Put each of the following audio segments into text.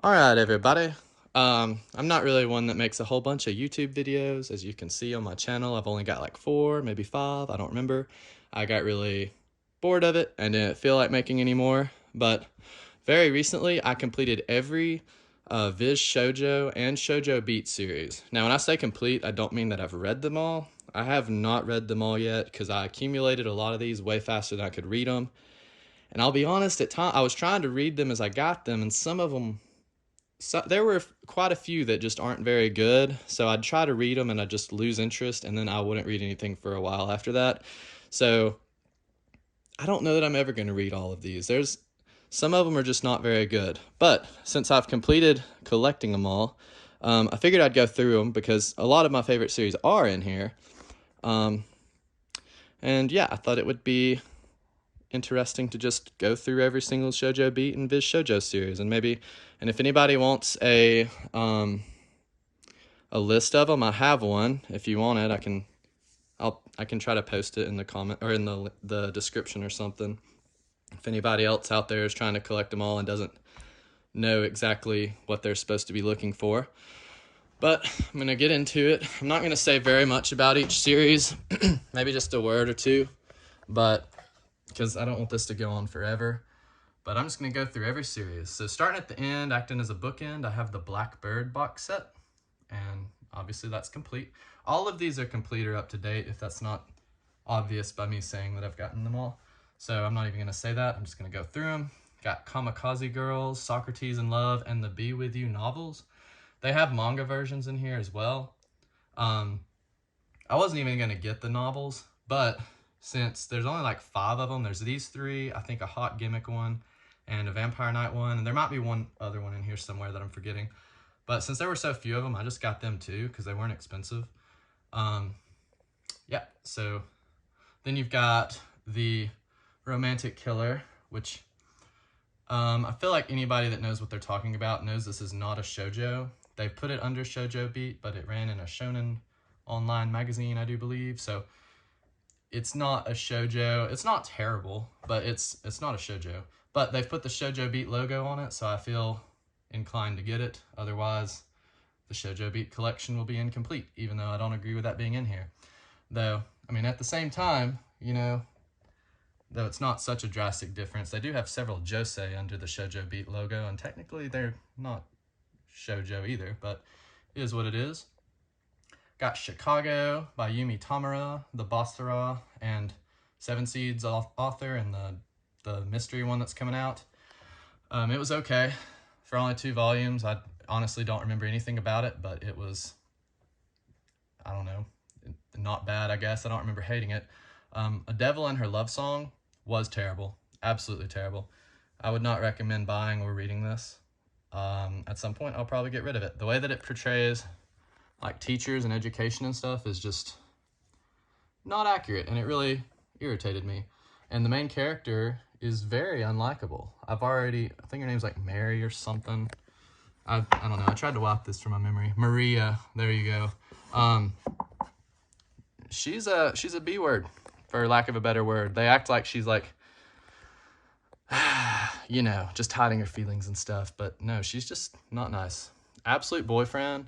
Alright, everybody. I'm not really one that makes a whole bunch of YouTube videos. As you can see on my channel, I've only got like 4, maybe 5, I don't remember. I got really bored of it and didn't feel like making any more. But very recently, I completed every Viz Shojo and Shojo Beat series. Now, when I say complete, I don't mean that I've read them all. I have not read them all yet because I accumulated a lot of these way faster than I could read them. And I'll be honest, at times I was trying to read them as I got them, and some of them, there were quite a few that just aren't very good. So I'd try to read them and I'd just lose interest, and then I wouldn't read anything for a while after that. So I don't know that I'm ever going to read all of these. There's some of them are just not very good. But since I've completed collecting them all, I figured I'd go through them because a lot of my favorite series are in here. And yeah, I thought it would be interesting to just go through every single Shoujo Beat and Viz Shojo series, and if anybody wants a list of them, I have one. If you want it, I can try to post it in the comment or in the description or something. If anybody else out there is trying to collect them all and doesn't know exactly what they're supposed to be looking for. But I'm going to get into it. I'm not going to say very much about each series, maybe just a word or two, but because I don't want this to go on forever. But I'm just going to go through every series. So starting at the end, acting as a bookend, I have the Blackbird box set, and obviously that's complete. All of these are complete or up to date, if that's not obvious by me saying that I've gotten them all. So I'm not even going to say that. I'm just going to go through them. Got Kamikaze Girls, Socrates in Love, and the Be With You novels. They have manga versions in here as well. I wasn't even going to get the novels, but since there's only like 5 of them, there's these 3, I think a Hot Gimmick one, and a Vampire Night one, and there might be one other one in here somewhere that I'm forgetting. But since there were so few of them, I just got them too because they weren't expensive. Yeah, so then you've got the Romantic Killer, which I feel like anybody that knows what they're talking about knows this is not a shoujo. They put it under Shoujo Beat, but it ran in a shonen online magazine, I do believe. So it's not a shoujo. It's not terrible, but it's not a shoujo. But they've put the Shoujo Beat logo on it, so I feel inclined to get it. Otherwise, the Shoujo Beat collection will be incomplete, even though I don't agree with that being in here. Though, I mean, at the same time, you know, though it's not such a drastic difference, they do have several josei under the Shoujo Beat logo, and technically they're not shoujo either, but it is what it is. Got Chicago by Yumi Tamura, the Basara and Seven Seeds author, and the mystery one that's coming out. It was okay for only 2 volumes. I honestly don't remember anything about it, but it was, I don't know, not bad, I guess. I don't remember hating it. A Devil and Her Love Song was terrible, absolutely terrible. I would not recommend buying or reading this. At some point, I'll probably get rid of it. The way that it portrays like teachers and education and stuff is just not accurate, and it really irritated me. And the main character is very unlikable. I think her name's like Mary or something. I don't know. I tried to wipe this from my memory. Maria, there you go. She's a B word, for lack of a better word. They act like she's like, you know, just hiding her feelings and stuff, but no, she's just not nice. Absolute Boyfriend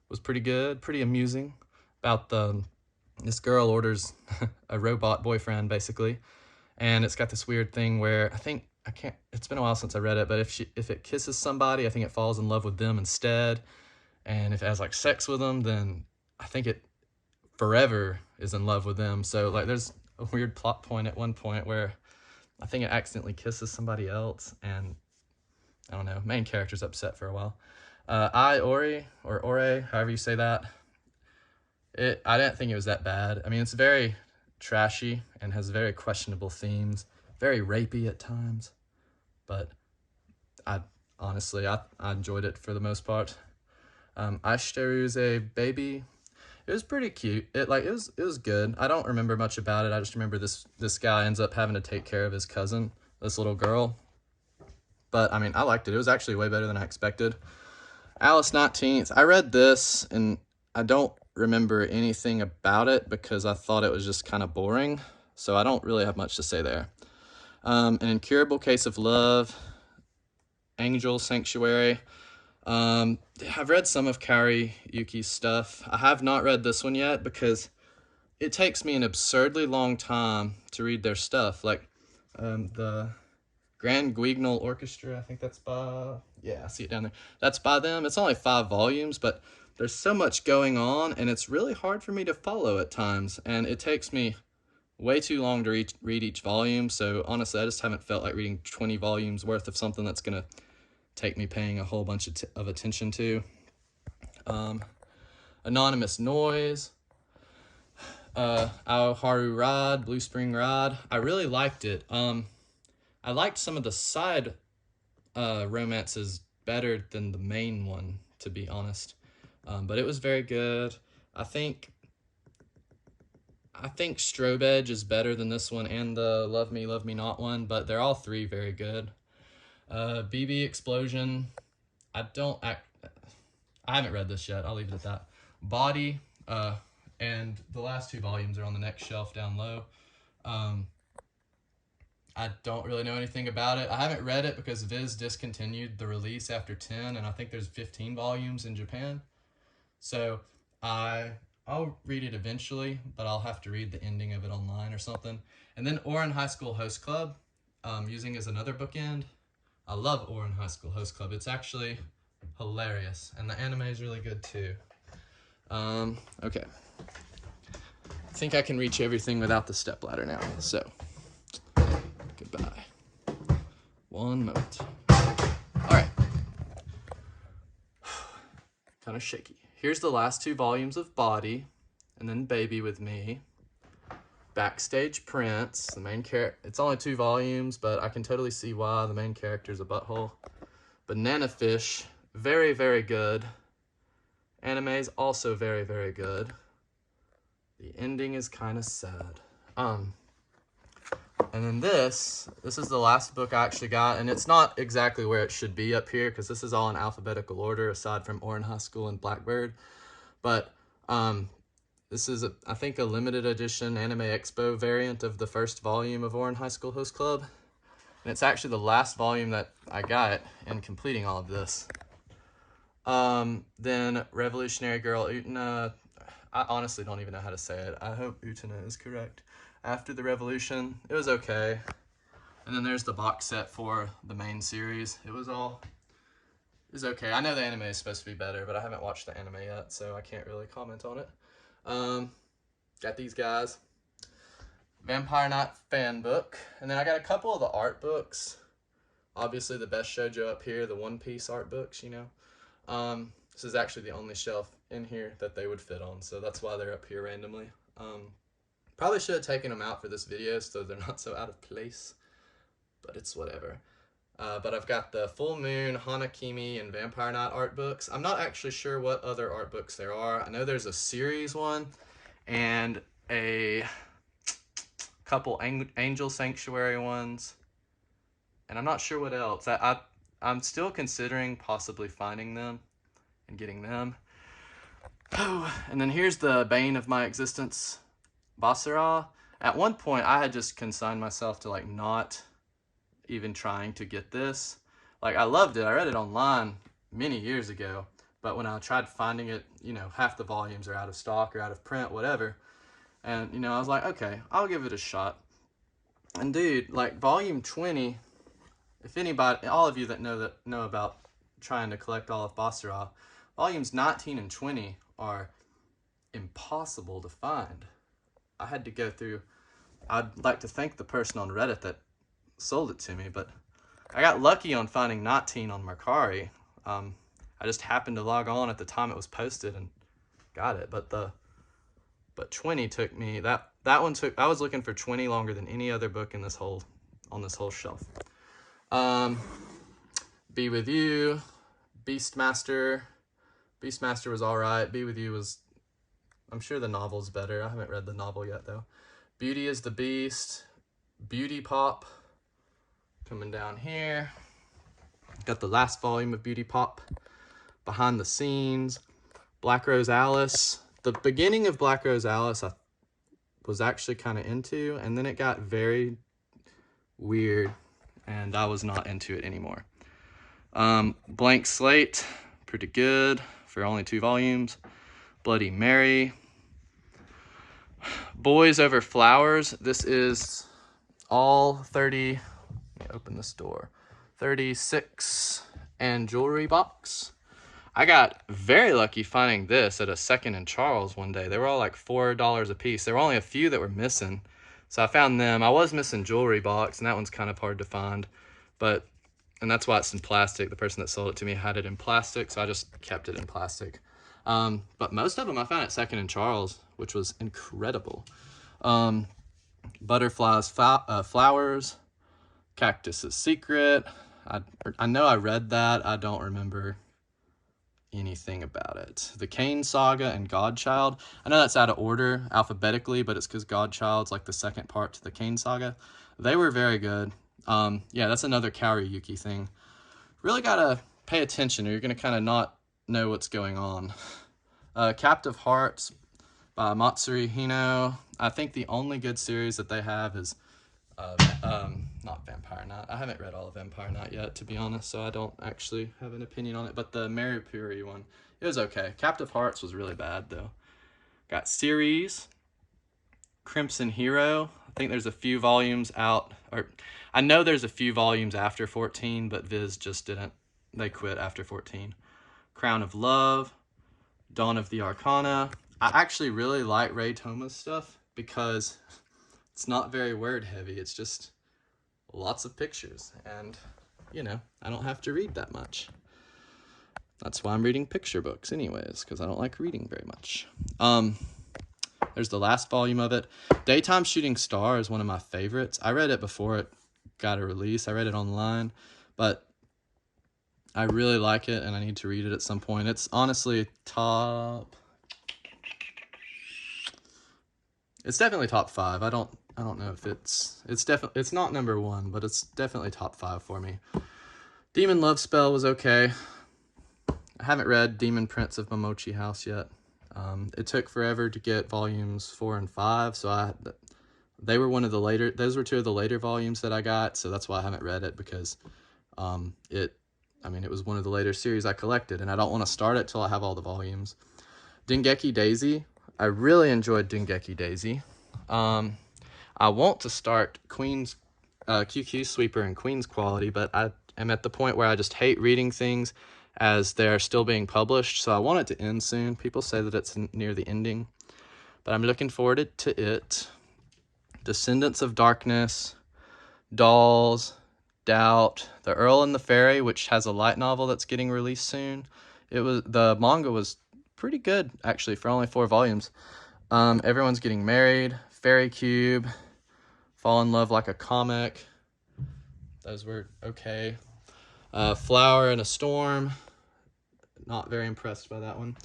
was pretty good, pretty amusing, about this girl orders a robot boyfriend, basically, and it's got this weird thing where it's been a while since I read it, but if it kisses somebody, I think it falls in love with them instead, and if it has like sex with them, then I think it forever is in love with them. So like there's a weird plot point at one point where I think it accidentally kisses somebody else, and I don't know, main character's upset for a while. Ori, or Ore, however you say that, I didn't think it was that bad. I mean, it's very trashy and has very questionable themes, very rapey at times, but honestly, I enjoyed it for the most part. Ashiteru's a Baby, it was pretty cute. It was good. I don't remember much about it. I just remember this guy ends up having to take care of his cousin, this little girl. But I mean, I liked it. It was actually way better than I expected. Alice 19th. I read this and I don't remember anything about it because I thought it was just kind of boring. So I don't really have much to say there. An Incurable Case of Love, Angel Sanctuary. I've read some of Kaori Yuki's stuff. I have not read this one yet because it takes me an absurdly long time to read their stuff. Like, the Grand Guignol Orchestra, I think that's by, yeah, I see it down there. That's by them. It's only 5 volumes, but there's so much going on, and it's really hard for me to follow at times, and it takes me way too long to read each volume, so honestly, I just haven't felt like reading 20 volumes worth of something that's going to take me paying a whole bunch of attention to. Anonymous Noise, Aoharu Ride, Blue Spring Ride. I really liked it. I liked some of the side romances better than the main one, to be honest. But it was very good. I think Strobe Edge is better than this one and the Love Me Not one, but they're all 3 very good. BB Explosion, I haven't read this yet, I'll leave it at that. Body, and the last 2 volumes are on the next shelf down low. I don't really know anything about it. I haven't read it because Viz discontinued the release after 10, and I think there's 15 volumes in Japan. So I'll read it eventually, but I'll have to read the ending of it online or something. And then Ouran High School Host Club, using as another bookend. I love Ouran High School Host Club. It's actually hilarious, and the anime is really good too. Okay. I think I can reach everything without the stepladder now, so goodbye. One moment. All right. Kind of shaky. Here's the last 2 volumes of Body, and then Baby with Me. Backstage Prince, the main character. It's only 2 volumes, but I can totally see why. The main character is a butthole. Banana Fish, very, very good. Anime is also very, very good. The ending is kind of sad. And then this is the last book I actually got, and it's not exactly where it should be up here because this is all in alphabetical order aside from Ouran High School and Blackbird. But this is, I think, a limited edition Anime Expo variant of the first volume of Ouran High School Host Club. And it's actually the last volume that I got in completing all of this. Then Revolutionary Girl Utena. I honestly don't even know how to say it. I hope Utena is correct. After the Revolution, it was okay. And then there's the box set for the main series. It was okay. I know the anime is supposed to be better, but I haven't watched the anime yet, so I can't really comment on it. Got these guys. Vampire Knight fan book. And then I got a couple of the art books. Obviously the best shoujo up here, the One Piece art books, you know. This is actually the only shelf in here that they would fit on, so that's why they're up here randomly. Probably should have taken them out for this video so they're not so out of place, but it's whatever. But I've got the Full Moon, Hanakimi, and Vampire Knight art books. I'm not actually sure what other art books there are. I know there's a series one and a couple Angel Sanctuary ones, and I'm not sure what else. I'm still considering possibly finding them and getting them. Oh, and then here's the bane of my existence, Basara. At one point, I had just consigned myself to like not even trying to get this. Like, I loved it. I read it online many years ago, but when I tried finding it, you know, half the volumes are out of stock or out of print, whatever. And, you know, I was like, okay, I'll give it a shot. And dude, like volume 20, if anybody, all of you that know about trying to collect all of Basara, volumes 19 and 20 are impossible to find. I had to go through, I'd like to thank the person on Reddit that sold it to me, but I got lucky on finding 19 on Mercari. I just happened to log on at the time it was posted and got it, but 20 took me, that one took, I was looking for 20 longer than any other book in this whole, on this whole shelf. Be With You, Beastmaster was alright. Be With You was, I'm sure the novel's better. I haven't read the novel yet though. Beauty is the Beast, Beauty Pop, coming down here. Got the last volume of Beauty Pop, Behind the Scenes, Black Rose Alice. The beginning of Black Rose Alice I was actually kind of into, and then it got very weird, and I was not into it anymore. Blank Slate, pretty good for only 2 volumes. Bloody Mary. Boys Over Flowers. This is all 30, let me open this door, 36 and jewelry box. I got very lucky finding this at a Second and Charles one day. They were all like $4 a piece. There were only a few that were missing, so I found them. I was missing jewelry box, and that one's kind of hard to find, and that's why it's in plastic. The person that sold it to me had it in plastic, so I just kept it in plastic. But most of them I found at Second and Charles, which was incredible. Butterflies, Flowers, Cactus's Secret. I know I read that. I don't remember anything about it. The Kane Saga and Godchild. I know that's out of order alphabetically, but it's because Godchild's like the second part to the Kane Saga. They were very good. Yeah, that's another Kaori-yuki thing. Really gotta pay attention or you're gonna kind of not know what's going on. Captive Hearts by Matsuri Hino. I think the only good series that they have is not Vampire Knight. I haven't read all of Vampire Knight yet, to be honest, so I don't actually have an opinion on it, but the Maripuri one, it was okay. Captive Hearts was really bad, though. Got series, Crimson Hero. I think there's a few volumes out, or I know there's a few volumes after 14, but Viz just didn't. They quit after 14. Crown of Love, Dawn of the Arcana. I actually really like Ray Toma's stuff because it's not very word heavy. It's just lots of pictures. And, you know, I don't have to read that much. That's why I'm reading picture books anyways, because I don't like reading very much. There's the last volume of it. Daytime Shooting Star is one of my favorites. I read it before it got a release. I read it online, but I really like it and I need to read it at some point. It's honestly top... It's definitely top 5. I don't know if it's not number 1, but it's definitely top 5 for me. Demon Love Spell was okay. I haven't read Demon Prince of Momochi House yet. It took forever to get volumes 4 and 5, so they were one of the later. Those were 2 of the later volumes that I got, so that's why I haven't read it because it was one of the later series I collected, and I don't want to start it till I have all the volumes. Dengeki Daisy. I really enjoyed Dengeki Daisy. I want to start Queen's QQ Sweeper and Queen's Quality, but I am at the point where I just hate reading things as they're still being published, so I want it to end soon. People say that it's near the ending, but I'm looking forward to it. Descendants of Darkness, Dolls, Doubt, The Earl and the Fairy, which has a light novel that's getting released soon. The manga was pretty good, actually, for only 4 volumes. Everyone's Getting Married, Fairy Cube, Fall in Love Like a Comic. Those were okay. Flower in a Storm. Not very impressed by that one.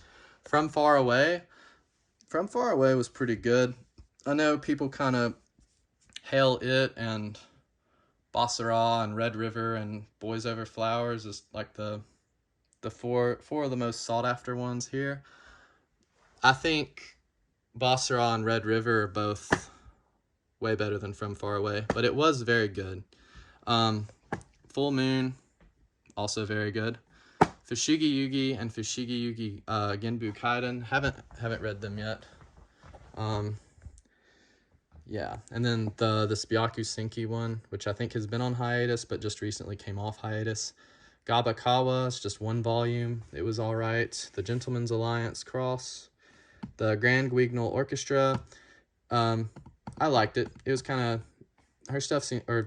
From Far Away. From Far Away was pretty good. I know people kind of hail it and Basara and Red River and Boys Over Flowers as like the four of the most sought after ones here. I think Basara and Red River are both way better than From Far Away, but it was very good. Full Moon, also very good. Fushigi Yugi and Fushigi Yugi Genbu Kaiden, haven't read them yet. Yeah, and then the Spyakusinki one, which I think has been on hiatus, but just recently came off hiatus. Gabakawa, it's just 1 volume. It was all right. The Gentleman's Alliance Cross. The Grand Guignol Orchestra. I liked it. It was kind of...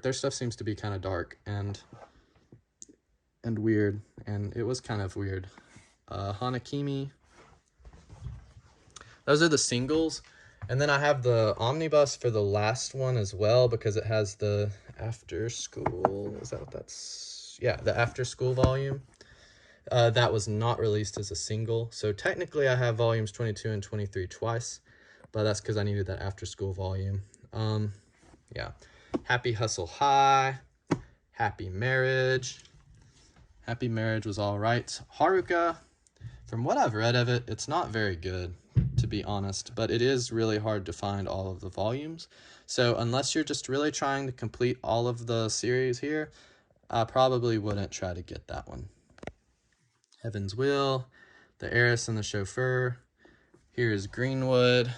their stuff seems to be kind of dark and weird, and it was kind of weird. Hanakimi. Those are the singles. And then I have the omnibus for the last one as well because it has the after school. Is that what that's? Yeah, the after school volume. That was not released as a single. So technically I have volumes 22 and 23 twice, but that's because I needed that after school volume. Yeah. Happy Hustle High. Happy Marriage. Happy Marriage was all right. Haruka, from what I've read of it, it's not very good, to be honest, but it is really hard to find all of the volumes. So unless you're just really trying to complete all of the series here, I probably wouldn't try to get that one. Heaven's Will, The Heiress and the Chauffeur. Here is Greenwood.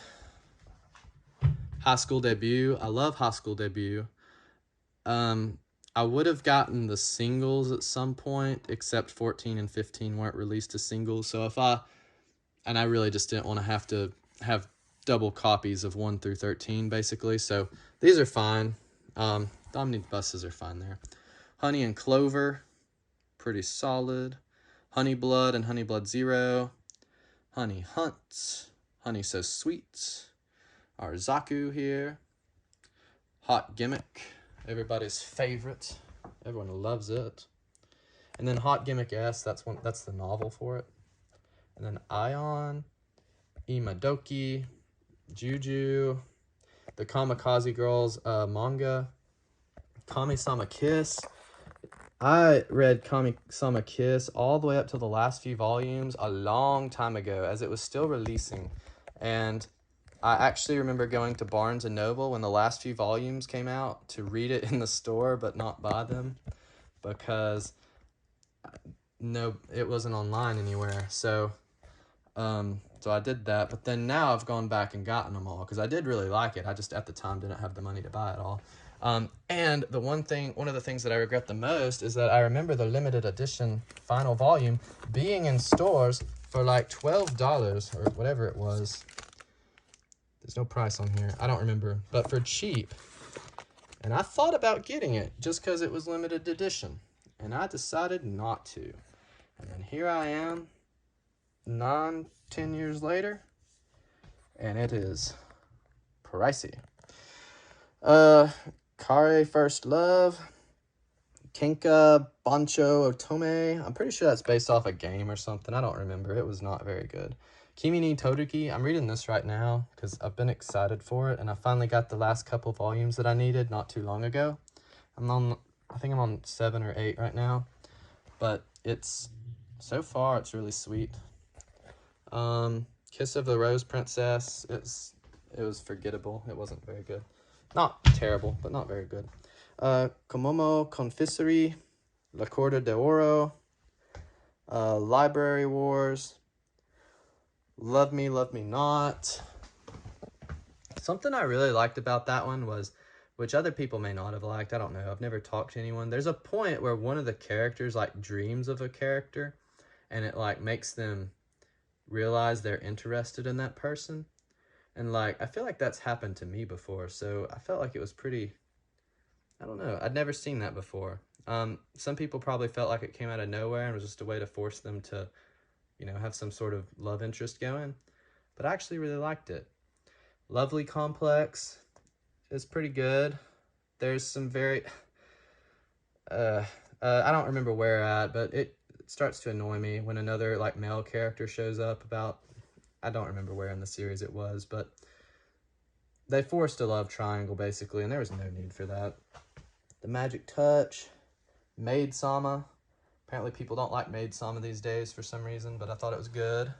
High School Debut. I love High School Debut. I would have gotten the singles at some point, except 14 and 15 weren't released as singles. So and I really just didn't want to have double copies of 1 through 13, basically. So these are fine. Omnibuses are fine there. Honey and Clover, pretty solid. Honey Blood and Honey Blood Zero. Honey Hunt. Honey So Sweet. Our Zaku here. Hot Gimmick, everybody's favorite. Everyone loves it. And then Hot Gimmick S, that's the novel for it. And then Ion, Imadoki, Juju, the Kamikaze Girls manga, Kami-sama Kiss. I read Kami-sama Kiss all the way up to the last few volumes a long time ago as it was still releasing. And I actually remember going to Barnes & Noble when the last few volumes came out to read it in the store but not buy them because it wasn't online anywhere. So I did that, but then now I've gone back and gotten them all because I did really like it. I just at the time didn't have the money to buy it all. And one of the things that I regret the most is that I remember the limited edition final volume being in stores for like $12 or whatever it was. There's no price on here. I don't remember, but for cheap. And I thought about getting it just because it was limited edition, and I decided not to. And then here I am, 10 years later, and it is pricey. Kare First Love, Kenka Bancho Otome. I'm pretty sure that's based off a game or something. I don't remember. It was not very good. Kimi ni Todoki. I'm reading this right now because I've been excited for it, and I finally got the last couple volumes that I needed not too long ago. I think I'm on 7 or 8 right now, but so far it's really sweet. Kiss of the Rose Princess. It was forgettable. It wasn't very good. Not terrible, but not very good. Komomo Confiserie, La Corda de Oro, Library Wars, Love Me, Love Me Not. Something I really liked about that one was, which other people may not have liked, I don't know, I've never talked to anyone. There's a point where one of the characters like dreams of a character, and it like makes them realize they're interested in that person. And like, I feel like that's happened to me before, so I felt like it was pretty, I don't know, I'd never seen that before. Some people probably felt like it came out of nowhere and was just a way to force them to, have some sort of love interest going. But I actually really liked it. Lovely Complex is pretty good. There's some very, I don't remember where at, but it starts to annoy me when another like male character shows up I don't remember where in the series it was, but they forced a love triangle basically, and there was no need for that. The Magic Touch, Maid-sama. Apparently people don't like Maid-sama these days for some reason, but I thought it was good.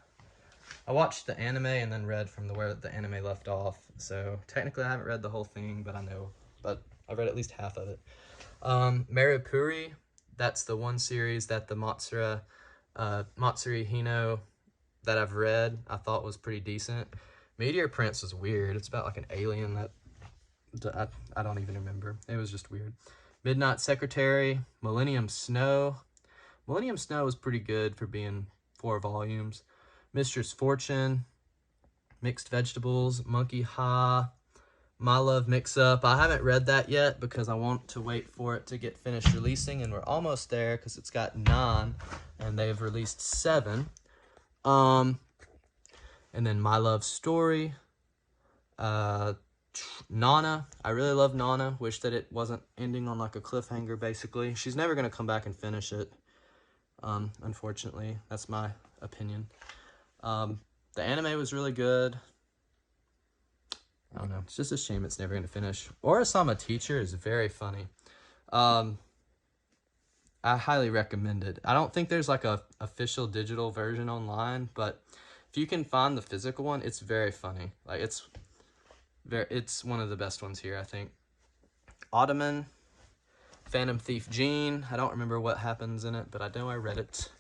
I watched the anime and then read from where the anime left off, so technically I haven't read the whole thing, but I've read at least half of it. Maripuri, that's the one series that the Matsuri Hino that I've read I thought was pretty decent. Meteor Prince was weird. It's about like an alien that I don't even remember. It was just weird. Midnight Secretary, Millennium Snow. Millennium Snow was pretty good for being 4 volumes. Mistress Fortune, Mixed Vegetables, Monkey Ha, My Love Mix-Up. I haven't read that yet because I want to wait for it to get finished releasing, and we're almost there because it's got 9 and they've released 7. And then My Love Story, Nana. I really love Nana. Wish that it wasn't ending on like a cliffhanger, basically. She's never going to come back and finish it. Unfortunately, that's my opinion. The anime was really good. I don't know. It's just a shame it's never going to finish. Orasama Teacher is very funny. I highly recommend it. I don't think there's like a official digital version online, but if you can find the physical one, it's very funny. Like it's one of the best ones here, I think. Ottoman, Phantom Thief Jean. I don't remember what happens in it, but I know I read it.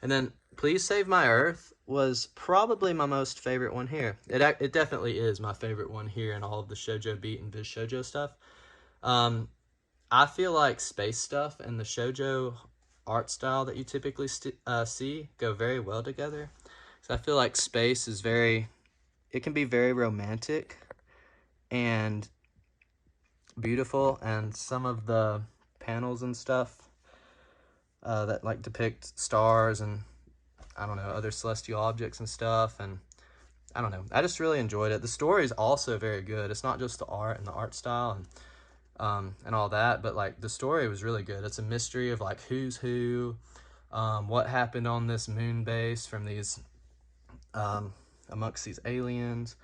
And then Please Save My Earth was probably my most favorite one here. It definitely is my favorite one here in all of the Shoujo Beat and Viz Shojo stuff. I feel like space stuff and the Shoujo art style that you typically see go very well together. So I feel like space is it can be very romantic and beautiful, and some of the panels and stuff that like depict stars and I don't know, other celestial objects and stuff, and I don't know, I just really enjoyed it. The story is also very good. It's not just the art and the art style and all that, but like the story was really good. It's a mystery of like who's who, what happened on this moon base from these amongst these aliens.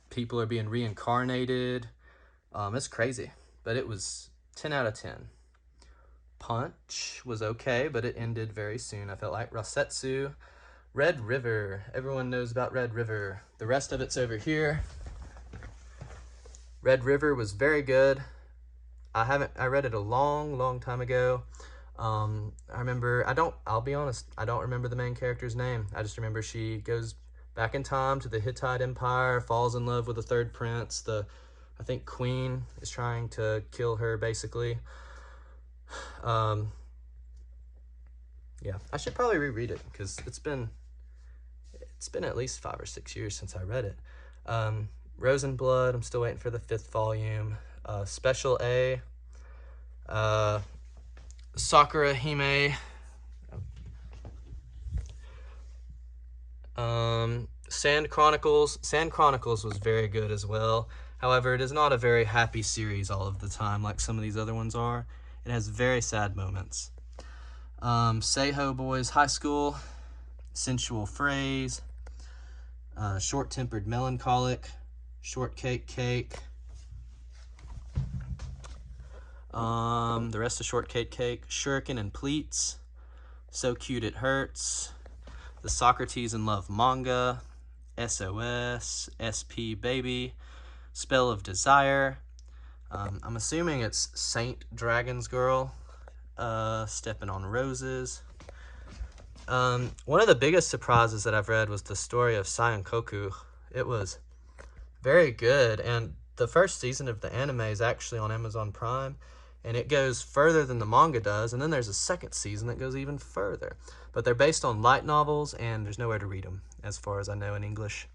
People are being reincarnated. It's crazy, but it was 10 out of 10. Punch was okay, but it ended very soon. I felt like Rasetsu. Red River. Everyone knows about Red River. The rest of it's over here. Red River was very good. I read it a long time ago. I'll be honest, I don't remember the main character's name. I just remember she goes back in time to the Hittite Empire, falls in love with the third prince. I think queen is trying to kill her, basically. Yeah, I should probably reread it because it's been at least 5 or 6 years since I read it. Rose and Blood, I'm still waiting for the 5th volume. Special A, Sakura Hime, Sand Chronicles. Sand Chronicles was very good as well. However, it is not a very happy series all of the time like some of these other ones are. It has very sad moments. Seiho Boys High School, Sensual Phrase, Short-Tempered Melancholic, Shortcake Cake. The rest of Shortcake Cake, Shuriken and Pleats, So Cute It Hurts, the Socrates in Love manga, SOS, SP Baby, Spell of Desire. I'm assuming it's Saint Dragon's Girl, Stepping on Roses. One of the biggest surprises that I've read was the story of Cyan Koku. It was very good, and the first season of the anime is actually on Amazon Prime, and it goes further than the manga does, and then there's a second season that goes even further. But they're based on light novels, and there's nowhere to read them, as far as I know in English.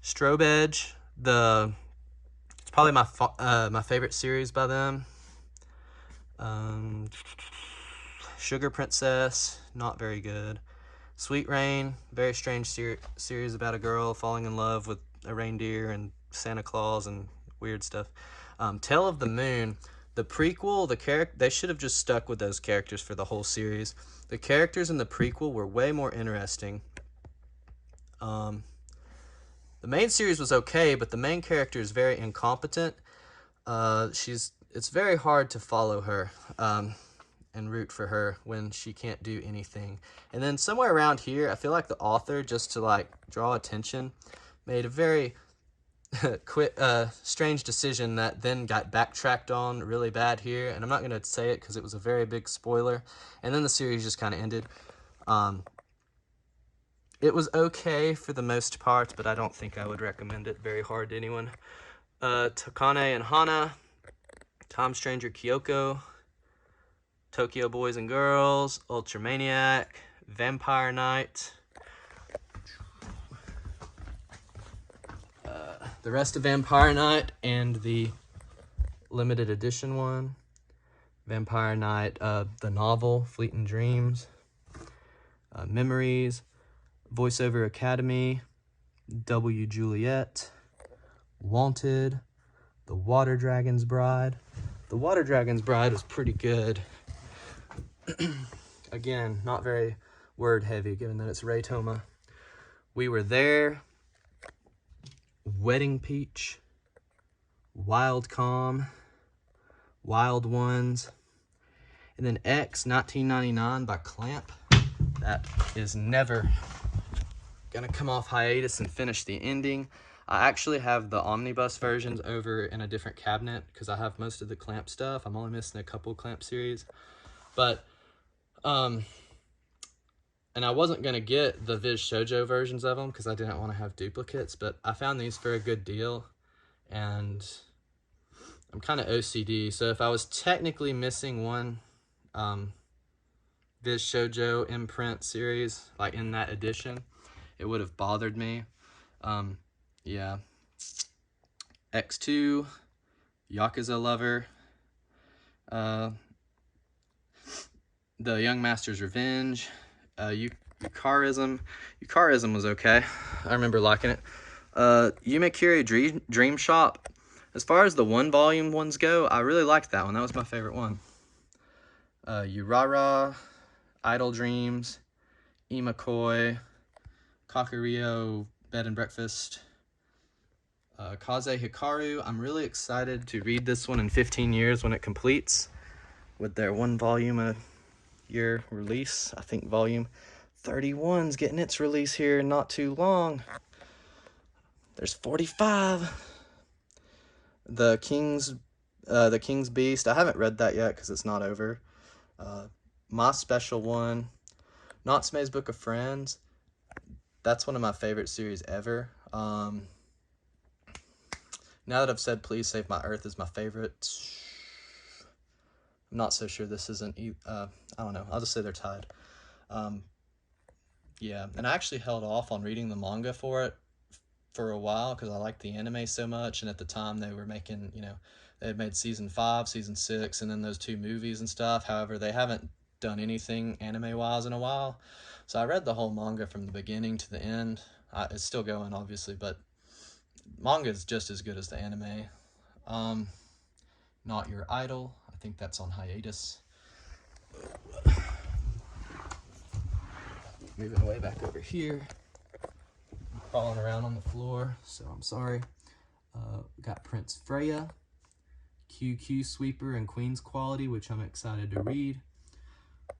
Strobe Edge, it's probably my favorite series by them. Sugar Princess, not very good. Sweet Rain, very strange series about a girl falling in love with a reindeer and Santa Claus and weird stuff. Tale of the Moon, the prequel, they should have just stuck with those characters for the whole series. The characters in the prequel were way more interesting. The main series was okay, but the main character is very incompetent. It's very hard to follow her and root for her when she can't do anything. And then somewhere around here, I feel like the author, just to like draw attention, made a very strange decision that then got backtracked on really bad here. And I'm not going to say it because it was a very big spoiler. And then the series just kind of ended. It was okay for the most part, but I don't think I would recommend it very hard to anyone. Takane and Hana, Tom Stranger Kyoko, Tokyo Boys and Girls, Ultramaniac, Vampire Knight. The rest of Vampire Knight and the limited edition one. Vampire Knight, the novel, Fleeting Dreams. Memories, Voiceover Academy, W. Juliet, Wanted, The Water Dragon's Bride. The Water Dragon's Bride was pretty good. Again, not very word heavy given that it's Ray Toma. We Were There, Wedding Peach, Wild Calm, Wild Ones, and then X 1999 by Clamp. That is never gonna come off hiatus and finish the ending. I actually have the omnibus versions over in a different cabinet because I have most of the Clamp stuff. I'm only missing a couple Clamp series. But And I wasn't going to get the Viz Shojo versions of them because I didn't want to have duplicates, but I found these for a good deal, and I'm kind of OCD, so if I was technically missing one Viz Shojo imprint series, like in that edition, it would have bothered me. Yeah. X2, Yakuza Lover, The Young Master's Revenge, Yukarism. Yukarism was okay. I remember liking it. Yumakiri Dream Shop. As far as the one volume ones go, I really liked that one. That was my favorite one. Urara, Idle Dreams, Imakoi, Kakurio Bed and Breakfast, Kaze Hikaru. I'm really excited to read this one in 15 years when it completes with their one volume a year release. I think volume 31's getting its release here in not too long. There's 45. The King's Beast. I haven't read that yet because it's not over. My special one, Natsume's Book of Friends. That's one of my favorite series ever. Now that I've said Please Save My Earth is my favorite, I'm not so sure this isn't, I don't know, I'll just say they're tied. Yeah, and I actually held off on reading the manga for it for a while because I liked the anime so much, and at the time they were making, you know, they had made season 5, season 6, and then those 2 movies and stuff. However, they haven't done anything anime-wise in a while. So I read the whole manga from the beginning to the end. It's still going, obviously, but manga is just as good as the anime. Not Your Idol. I think that's on hiatus. Moving way back over here. I'm crawling around on the floor, so I'm sorry. Got Prince Freya, QQ Sweeper and Queen's Quality, which I'm excited to read.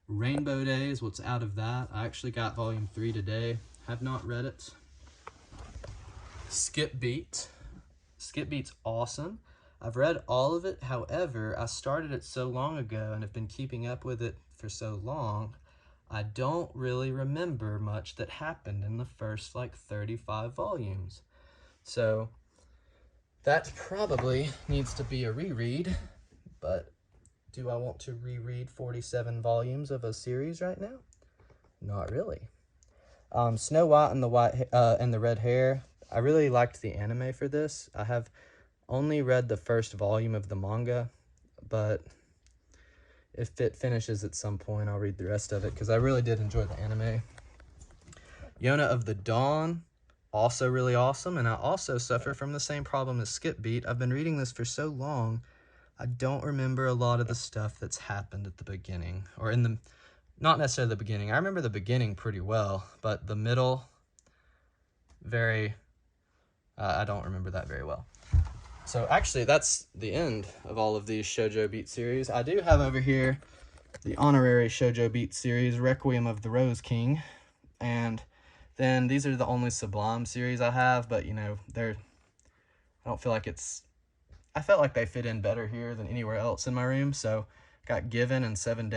Rainbow Days, what's out of that? I actually got volume 3 today. Have not read it. Skip Beat. Skip Beat's awesome. I've read all of it. However, I started it so long ago and have been keeping up with it for so long, I don't really remember much that happened in the first like 35 volumes. So that probably needs to be a reread, but do I want to reread 47 volumes of a series right now? Not really. Snow White and the Red Hair. I really liked the anime for this. I have only read the first volume of the manga, but if it finishes at some point, I'll read the rest of it because I really did enjoy the anime. Yona of the Dawn, also really awesome, and I also suffer from the same problem as Skip Beat. I've been reading this for so long, I don't remember a lot of the stuff that's happened at the beginning, or in the, not necessarily the beginning. I remember the beginning pretty well, but the middle, I don't remember that very well. So actually, that's the end of all of these Shoujo Beat series. I do have over here the honorary Shoujo Beat series, Requiem of the Rose King, and then these are the only Sublime series I have, but you know, I don't feel like I felt like they fit in better here than anywhere else in my room, so got Given and 7 Days.